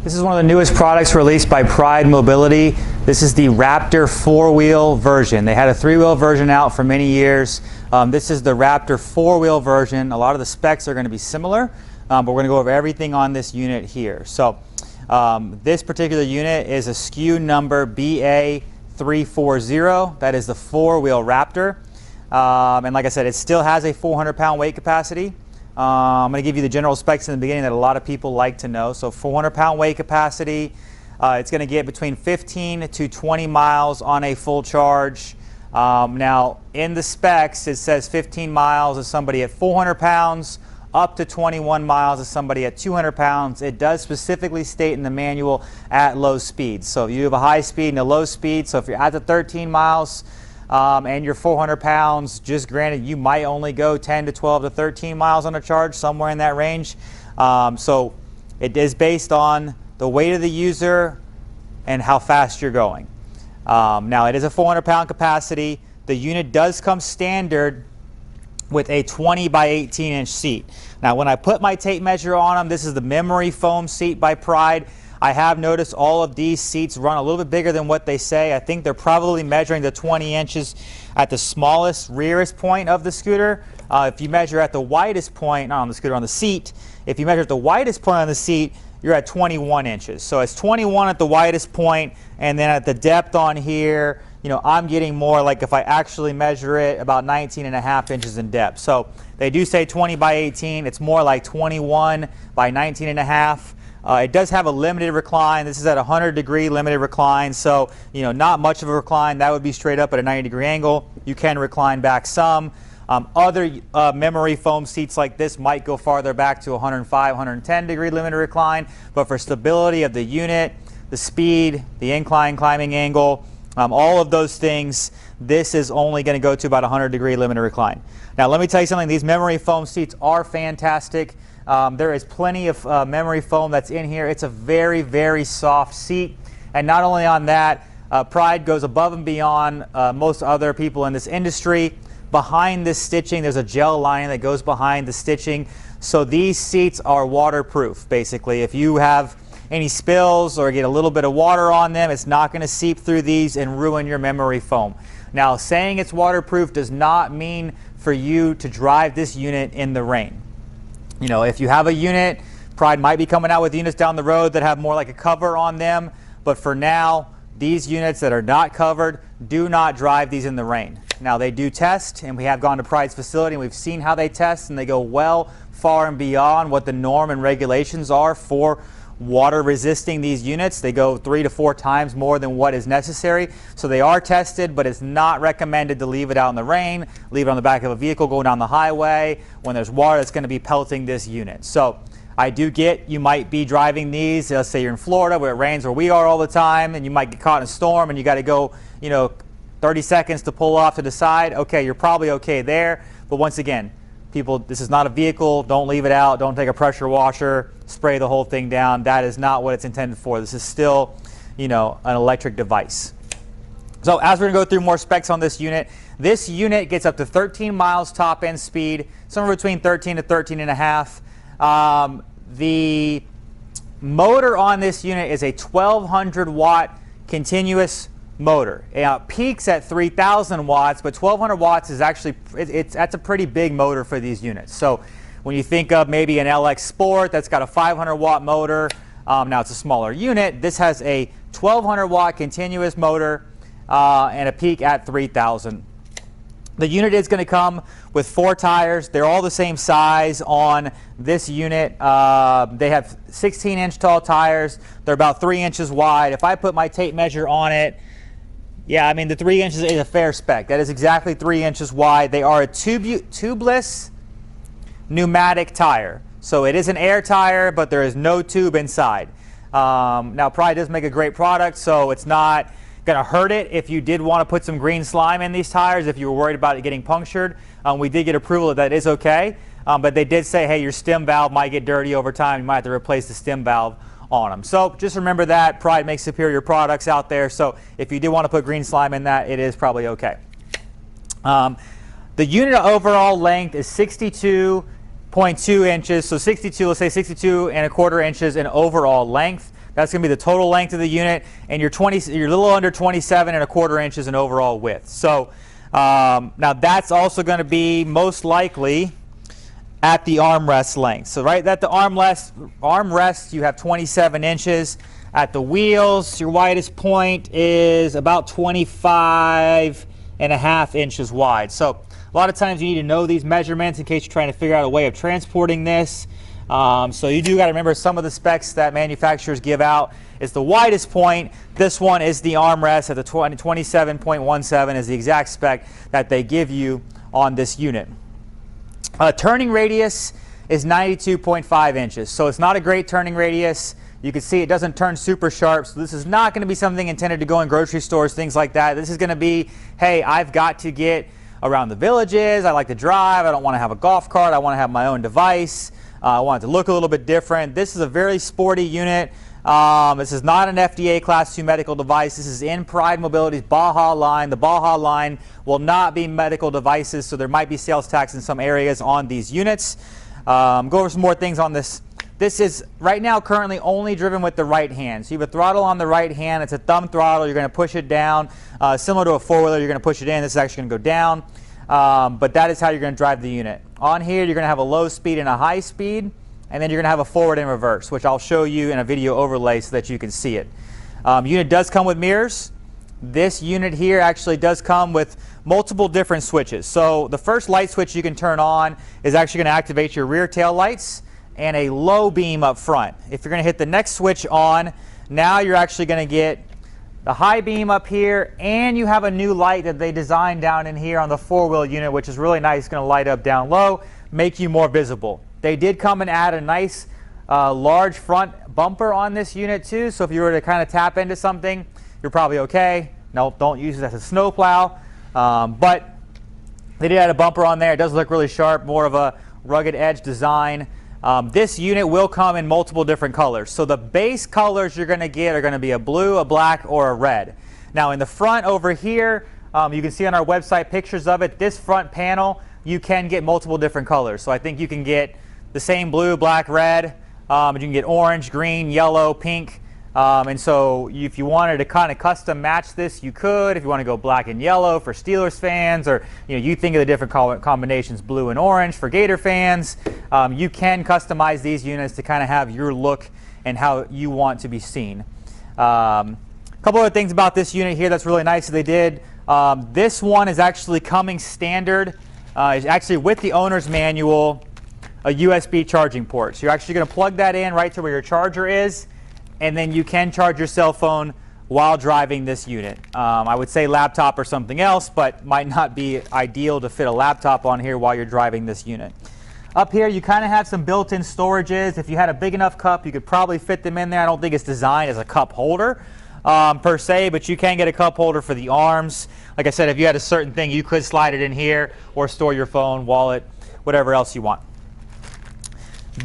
This is one of the newest products released by Pride Mobility. This is the Raptor 4-wheel version. They had a 3-wheel version out for many years. This is the Raptor 4-wheel version. A lot of the specs are going to be similar, but we're going to go over everything on this unit here. So this particular unit is a SKU number BA340. That is the 4-wheel Raptor. And like I said, it still has a 400-pound weight capacity. I'm going to give you the general specs in the beginning that a lot of people like to know. So 400-pound weight capacity. It's going to get between 15 to 20 miles on a full charge. Now, in the specs, it says 15 miles is somebody at 400 pounds, up to 21 miles is somebody at 200 pounds. It does specifically state in the manual at low speeds. So if you have a high speed and a low speed, so if you're at the 13 miles, and you're 400 pounds, just granted, you might only go 10 to 12 to 13 miles on a charge, somewhere in that range. So it is based on the weight of the user and how fast you're going. Now, it is a 400-pound capacity. The unit does come standard with a 20 by 18-inch seat. Now, when I put my tape measure on them, this is the memory foam seat by Pride. I have noticed all of these seats run a little bit bigger than what they say. I think they're probably measuring the 20 inches at the smallest, rearest point of the scooter. If you measure at the widest point, not on the scooter, on the seat, if you measure at the widest point on the seat, you're at 21 inches. So it's 21 at the widest point, and then at the depth on here, you know, I'm getting more like if I actually measure it, about 19.5 inches in depth. So they do say 20 by 18. It's more like 21 by 19.5. It does have a limited recline. This is at a 100-degree limited recline, so you know, not much of a recline. That would be straight up at a 90-degree angle. You can recline back some. Other memory foam seats like this might go farther back to 105, 110-degree limited recline, but for stability of the unit, the speed, the incline climbing angle, all of those things, this is only going to go to about 100-degree limited recline. Now, let me tell you something. These memory foam seats are fantastic. There is plenty of memory foam that's in here. It's a very, very soft seat. And not only on that, Pride goes above and beyond most other people in this industry. Behind this stitching, there's a gel lining that goes behind the stitching. So these seats are waterproof, basically. If you have any spills or get a little bit of water on them, it's not going to seep through these and ruin your memory foam. Now, saying it's waterproof does not mean for you to drive this unit in the rain. You know, if you have a unit, Pride might be coming out with units down the road that have more like a cover on them. But for now, these units that are not covered, do not drive these in the rain. Now, they do test, and we have gone to Pride's facility, and we've seen how they test, and they go well far and beyond what the norm and regulations are for water resisting these units. They go 3 to 4 times more than what is necessary. So they are tested, but it's not recommended to leave it out in the rain, leave it on the back of a vehicle going down the highway when there's water that's going to be pelting this unit. So I do get you might be driving these, let's say you're in Florida where it rains where we are all the time, and you might get caught in a storm and you got to go, you know, 30 seconds to pull off to the side. Okay, you're probably okay there. But once again, people, this is not a vehicle. Don't leave it out. Don't take a pressure washer, spray the whole thing down. That is not what it's intended for. This is still, you know, an electric device. So as we're going to go through more specs on this unit gets up to 13 miles top end speed, somewhere between 13 to 13 and a half. The motor on this unit is a 1200 watt continuous motor. It peaks at 3,000 watts, but 1,200 watts is actually, that's a pretty big motor for these units. So when you think of maybe an LX Sport that's got a 500 watt motor, now it's a smaller unit, this has a 1,200 watt continuous motor and a peak at 3,000. The unit is going to come with 4 tires. They're all the same size on this unit. They have 16-inch tall tires. They're about 3 inches wide. If I put my tape measure on it, yeah, I mean, the 3 inches is a fair spec. That is exactly 3 inches wide. They are a tubeless pneumatic tire. So it is an air tire, but there is no tube inside. Now, Pride does make a great product, so it's not going to hurt it if you did want to put some green slime in these tires, if you were worried about it getting punctured. We did get approval that that is okay, but they did say, hey, your stem valve might get dirty over time. You might have to replace the stem valve on them. So just remember that. Pride makes superior products out there, so if you do want to put green slime in that, it is probably okay. The unit overall length is 62.2 inches, so 62, let's say 62 and a quarter inches in overall length. That's going to be the total length of the unit, and you're a little under 27.25 inches in overall width. So now that's also going to be most likely at the armrest length. So right at the armrest, you have 27 inches. At the wheels, your widest point is about 25.5 inches wide. So a lot of times you need to know these measurements in case you're trying to figure out a way of transporting this. So you do got to remember some of the specs that manufacturers give out is the widest point. This one is the armrest at the 27.17 is the exact spec that they give you on this unit. Turning radius is 92.5 inches. So it's not a great turning radius. You can see it doesn't turn super sharp. So this is not going to be something intended to go in grocery stores, things like that. This is going to be, hey, I've got to get around the villages. I like to drive. I don't want to have a golf cart. I want to have my own device. I want it to look a little bit different. This is a very sporty unit. This is not an FDA Class 2 medical device. This is in Pride Mobility's Baja line. The Baja line will not be medical devices, so there might be sales tax in some areas on these units. Go over some more things on this. This is right now currently only driven with the right hand. So you have a throttle on the right hand. It's a thumb throttle. You're going to push it down. Similar to a four-wheeler, you're going to push it in. This is actually going to go down. But that is how you're going to drive the unit. On here, you're going to have a low speed and a high speed, and then you're going to have a forward and reverse, which I'll show you in a video overlay so that you can see it. Unit does come with mirrors. This unit here actually does come with multiple different switches. So the first light switch you can turn on is actually going to activate your rear tail lights and a low beam up front. If you're going to hit the next switch on, now you're actually going to get the high beam up here, and you have a new light that they designed down in here on the four-wheel unit, which is really nice. It's going to light up down low, make you more visible. They did come and add a nice large front bumper on this unit too, so if you were to kind of tap into something, you're probably okay. No, don't use it as a snowplow, but they did add a bumper on there. It does look really sharp, more of a rugged edge design. This unit will come in multiple different colors. So the base colors you're going to get are going to be a blue, a black, or a red. Now in the front over here, you can see on our website pictures of it. This front panel, you can get multiple different colors. So I think you can get the same blue, black, red. You can get orange, green, yellow, pink. And so if you wanted to kind of custom match this, you could. If you want to go black and yellow for Steelers fans, or you think of the different combinations, blue and orange for Gator fans, you can customize these units to kind of have your look and how you want to be seen. A couple other things about this unit here that's really nice that they did. This one is actually coming standard. It's actually with the owner's manual, a USB charging port. So you're actually going to plug that in right to where your charger is, and then you can charge your cell phone while driving this unit. I would say laptop or something else, but might not be ideal to fit a laptop on here while you're driving this unit. Up here, you kind of have some built-in storages. If you had a big enough cup, you could probably fit them in there. I don't think it's designed as a cup holder per se, but you can get a cup holder for the arms. Like I said, if you had a certain thing, you could slide it in here or store your phone, wallet, whatever else you want.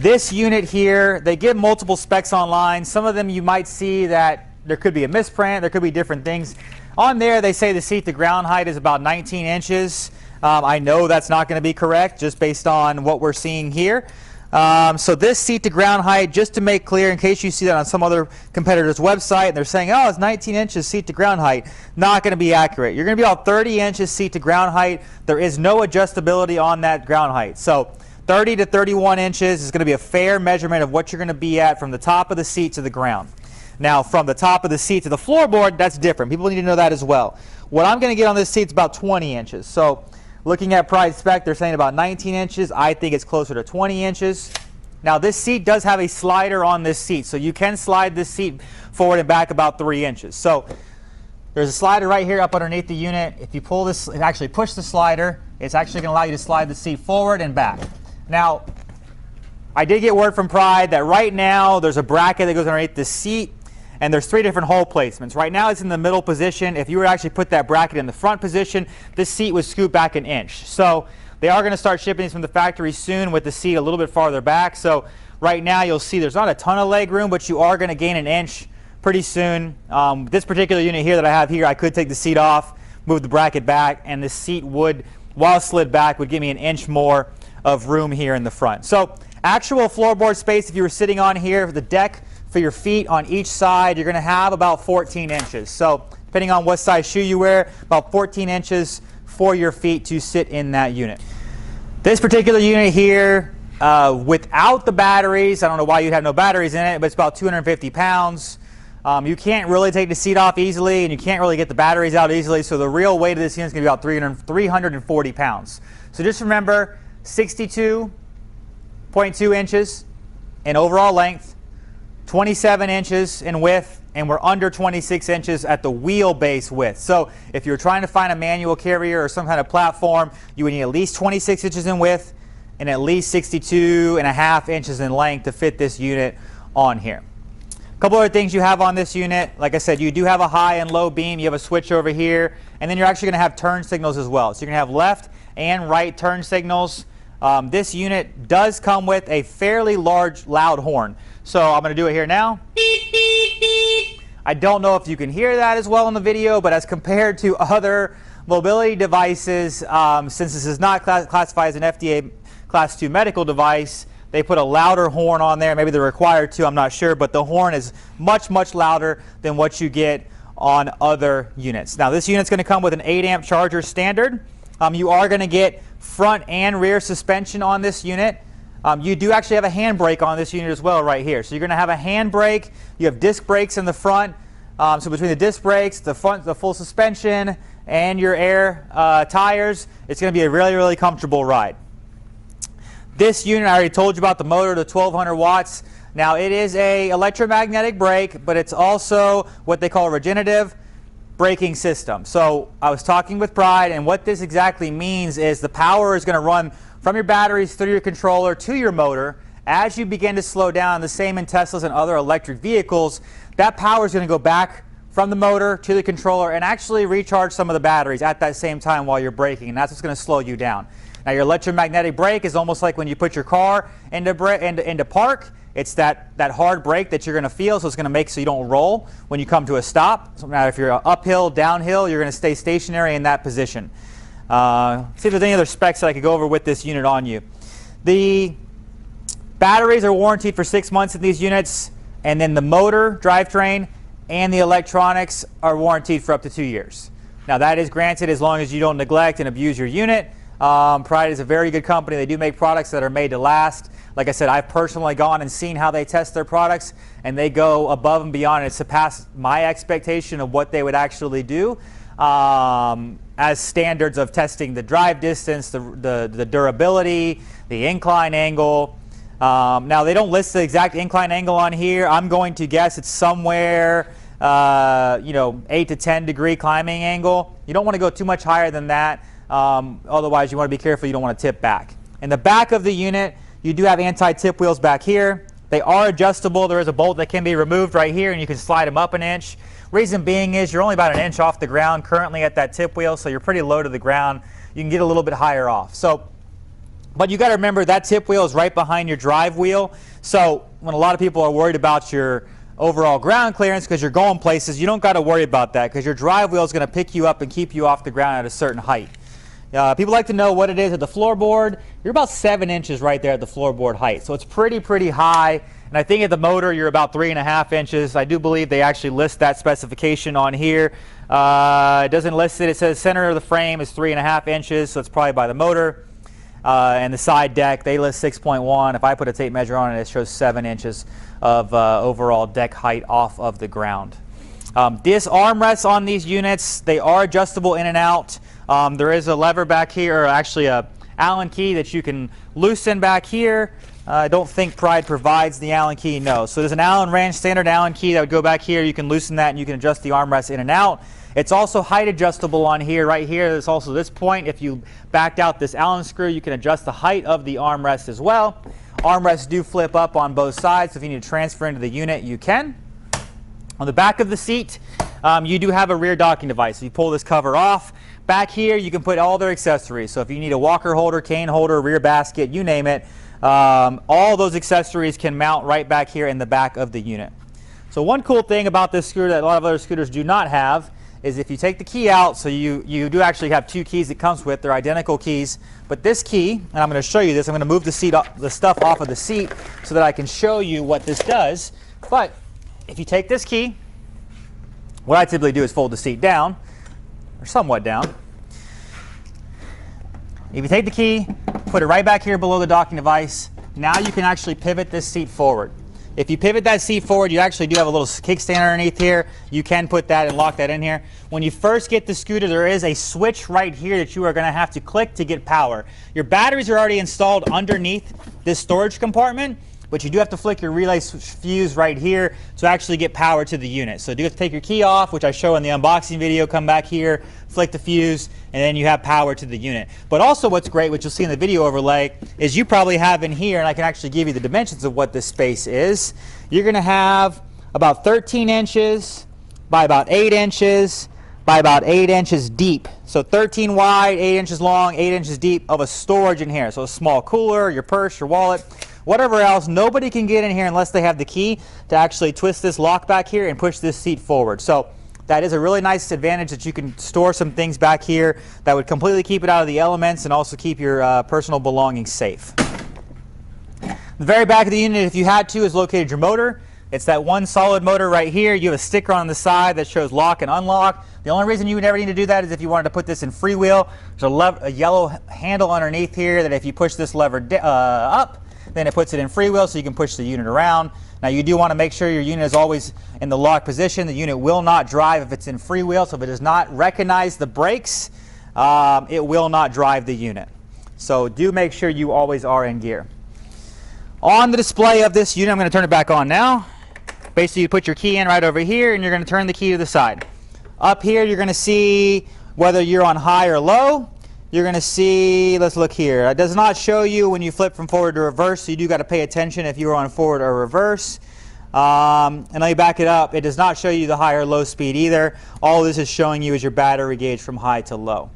This unit here, they give multiple specs online. Some of them you might see that there could be a misprint, there could be different things. On there, they say the seat to ground height is about 19 inches. I know that's not going to be correct just based on what we're seeing here. So this seat to ground height, just to make clear, in case you see that on some other competitor's website and they're saying, oh, it's 19 inches seat to ground height, not going to be accurate. You're going to be about 30 inches seat to ground height. There is no adjustability on that ground height. So 30 to 31 inches is going to be a fair measurement of what you're going to be at from the top of the seat to the ground. Now, from the top of the seat to the floorboard, that's different. People need to know that as well. What I'm going to get on this seat is about 20 inches. So looking at Pride Spec, they're saying about 19 inches. I think it's closer to 20 inches. Now, this seat does have a slider on this seat, so you can slide this seat forward and back about 3 inches. So there's a slider right here up underneath the unit. If you pull this and actually push the slider, it's actually going to allow you to slide the seat forward and back. Now, I did get word from Pride that right now there's a bracket that goes underneath the seat, and there's 3 different hole placements. Right now it's in the middle position. If you were to actually put that bracket in the front position, this seat would scoot back an inch. So they are going to start shipping these from the factory soon with the seat a little bit farther back. So right now you'll see there's not a ton of leg room, but you are going to gain an inch pretty soon. This particular unit here that I have here, I could take the seat off, move the bracket back, and the seat would, while slid back, would give me an inch more of room here in the front. So actual floorboard space, if you were sitting on here, the deck for your feet on each side, you're going to have about 14 inches. So depending on what size shoe you wear, about 14 inches for your feet to sit in that unit. This particular unit here, without the batteries, I don't know why you'd have no batteries in it, but it's about 250 pounds. You can't really take the seat off easily, and you can't really get the batteries out easily, so the real weight of this unit is going to be about 340 pounds. So just remember, 62.2 inches in overall length, 27 inches in width, and we're under 26 inches at the wheelbase width. So if you're trying to find a manual carrier or some kind of platform, you would need at least 26 inches in width and at least 62.5 inches in length to fit this unit on here. A couple other things you have on this unit. Like I said, you do have a high and low beam. You have a switch over here, and then you're actually going to have turn signals as well. So you're going to have left and right turn signals. This unit does come with a fairly large, loud horn. So I'm going to do it here now. I don't know if you can hear that as well in the video, but as compared to other mobility devices, since this is not classified as an FDA Class 2 medical device, they put a louder horn on there. Maybe they're required to, I'm not sure, but the horn is much, much louder than what you get on other units. Now this unit's going to come with an 8 amp charger standard. You are going to get front and rear suspension on this unit. You do actually have a handbrake on this unit as well right here. So you're going to have a handbrake. You have disc brakes in the front. So between the disc brakes, the full suspension, and your air tires, it's going to be a really, really comfortable ride. This unit, I already told you about the motor, the 1200 watts. Now it is a electromagnetic brake, but it's also what they call a regenerative braking system. So I was talking with Pride, and what this exactly means is the power is going to run from your batteries through your controller to your motor. As you begin to slow down, the same in Teslas and other electric vehicles, that power is going to go back from the motor to the controller and actually recharge some of the batteries at that same time while you're braking, and that's what's going to slow you down. Now your electromagnetic brake is almost like when you put your car into park. It's that hard brake that you're going to feel, so it's going to make so you don't roll when you come to a stop. So now if you're uphill, downhill, you're going to stay stationary in that position. See if there's any other specs that I could go over with this unit on you. The batteries are warranted for 6 months in these units, and then the motor, drivetrain, and the electronics are warranted for up to 2 years. Now that is granted as long as you don't neglect and abuse your unit. Pride is a very good company. They do make products that are made to last. Like I said, I've personally gone and seen how they test their products, and they go above and beyond. It surpassed my expectation of what they would actually do as standards of testing the drive distance, the durability, the incline angle. Now they don't list the exact incline angle on here. I'm going to guess it's somewhere 8 to 10 degree climbing angle. You don't want to go too much higher than that. Otherwise you want to be careful you don't want to tip back. In the back of the unit, you do have anti-tip wheels back here. They are adjustable. There is a bolt that can be removed right here, and you can slide them up an inch. Reason being is you're only about an inch off the ground currently at that tip wheel, so you're pretty low to the ground. You can get a little bit higher off. But you got to remember that tip wheel is right behind your drive wheel. So when a lot of people are worried about your overall ground clearance because you're going places, you don't got to worry about that because your drive wheel is going to pick you up and keep you off the ground at a certain height. People like to know what it is at the floorboard. You're about 7 inches right there at the floorboard height. So it's pretty high. And I think at the motor, you're about 3.5 inches. I do believe they actually list that specification on here. It doesn't list it. It says center of the frame is 3.5 inches, so it's probably by the motor. And the side deck, they list 6.1. If I put a tape measure on it, it shows 7 inches of overall deck height off of the ground. This armrests on these units, they are adjustable in and out. There is a lever back here, or actually a Allen key that you can loosen back here. I don't think Pride provides the Allen key, no. So there's an Allen wrench, standard Allen key that would go back here. You can loosen that and you can adjust the armrest in and out. It's also height adjustable on here. Right here, there's also this point. If you backed out this Allen screw, you can adjust the height of the armrest as well. Armrests do flip up on both sides, so if you need to transfer into the unit, you can. On the back of the seat, you do have a rear docking device. If you pull this cover off, back here you can put all their accessories. So if you need a walker holder, cane holder, rear basket, you name it, all those accessories can mount right back here in the back of the unit. So one cool thing about this scooter that a lot of other scooters do not have is if you take the key out, so you do actually have two keys it comes with. They're identical keys. But this key, and I'm going to show you this, I'm going to move the stuff off of the seat so that I can show you what this does. But if you take this key, what I typically do is fold the seat down, or somewhat down. If you take the key, put it right back here below the docking device, now you can actually pivot this seat forward. If you pivot that seat forward, you actually do have a little kickstand underneath here. You can put that and lock that in here. When you first get the scooter, there is a switch right here that you are going to have to click to get power. Your batteries are already installed underneath this storage compartment, but you do have to flick your relay fuse right here to actually get power to the unit. So you do have to take your key off, which I show in the unboxing video, come back here, flick the fuse, and then you have power to the unit. But also what's great, which you'll see in the video overlay, is you probably have in here, and I can actually give you the dimensions of what this space is. You're gonna have about 13 inches by about 8 inches by about 8 inches deep. So 13 wide, 8 inches long, 8 inches deep of a storage in here. So a small cooler, your purse, your wallet, whatever else. Nobody can get in here unless they have the key to actually twist this lock back here and push this seat forward. So that is a really nice advantage, that you can store some things back here that would completely keep it out of the elements and also keep your personal belongings safe. The very back of the unit, if you had to, is located your motor. It's that one solid motor right here. You have a sticker on the side that shows lock and unlock. The only reason you would ever need to do that is if you wanted to put this in freewheel. There's a yellow handle underneath here that if you push this lever up, then it puts it in freewheel so you can push the unit around. Now you do want to make sure your unit is always in the lock position. The unit will not drive if it's in freewheel, so if it does not recognize the brakes, it will not drive the unit. So do make sure you always are in gear. On the display of this unit, I'm going to turn it back on now. Basically, you put your key in right over here, and you're going to turn the key to the side. Up here, you're going to see whether you're on high or low. You're going to see, let's look here. It does not show you when you flip from forward to reverse, so you do got to pay attention if you're on forward or reverse. And let me back it up. It does not show you the high or low speed either. All this is showing you is your battery gauge from high to low.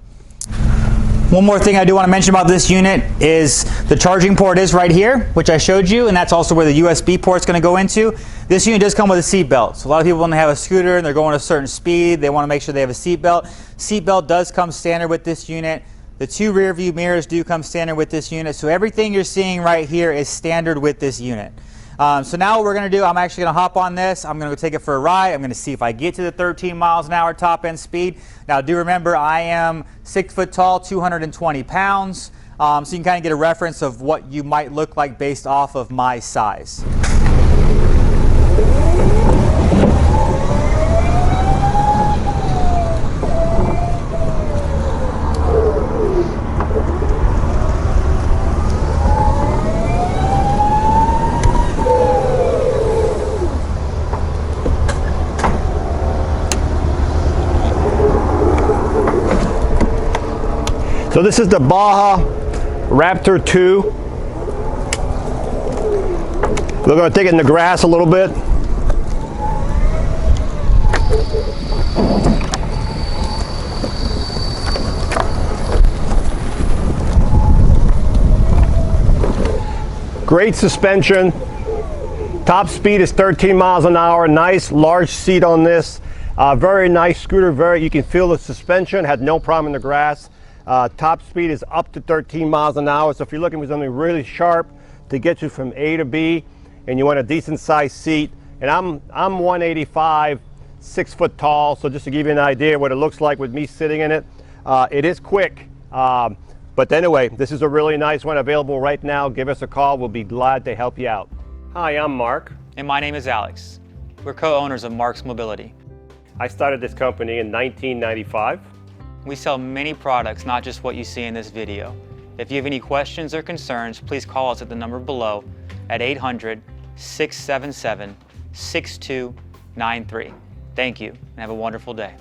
One more thing I do want to mention about this unit is the charging port is right here, which I showed you, and that's also where the USB port is going to go into. This unit does come with a seat belt. So a lot of people, when they have a scooter and they're going at a certain speed, they want to make sure they have a seat belt. Seat belt does come standard with this unit. The 2 rear view mirrors do come standard with this unit. So everything you're seeing right here is standard with this unit. So now what we're going to do, I'm actually going to hop on this. I'm going to go take it for a ride. I'm going to see if I get to the 13 miles an hour top end speed. Now do remember, I am 6 foot tall, 220 pounds. So you can kind of get a reference of what you might look like based off of my size. So this is the Baja Raptor 2. We're going to take it in the grass a little bit. Great suspension. Top speed is 13 miles an hour. Nice large seat on this. Very nice scooter. You can feel the suspension. Had no problem in the grass. Top speed is up to 13 miles an hour. So if you're looking for something really sharp to get you from A to B, and you want a decent sized seat, and I'm 185, 6 foot tall. So just to give you an idea what it looks like with me sitting in it, it is quick. But anyway, this is a really nice one available right now. Give us a call. We'll be glad to help you out. Hi, I'm Mark. And my name is Alex. We're co-owners of Marc's Mobility. I started this company in 1995. We sell many products, not just what you see in this video. If you have any questions or concerns, please call us at the number below at 800-677-6293. Thank you, and have a wonderful day.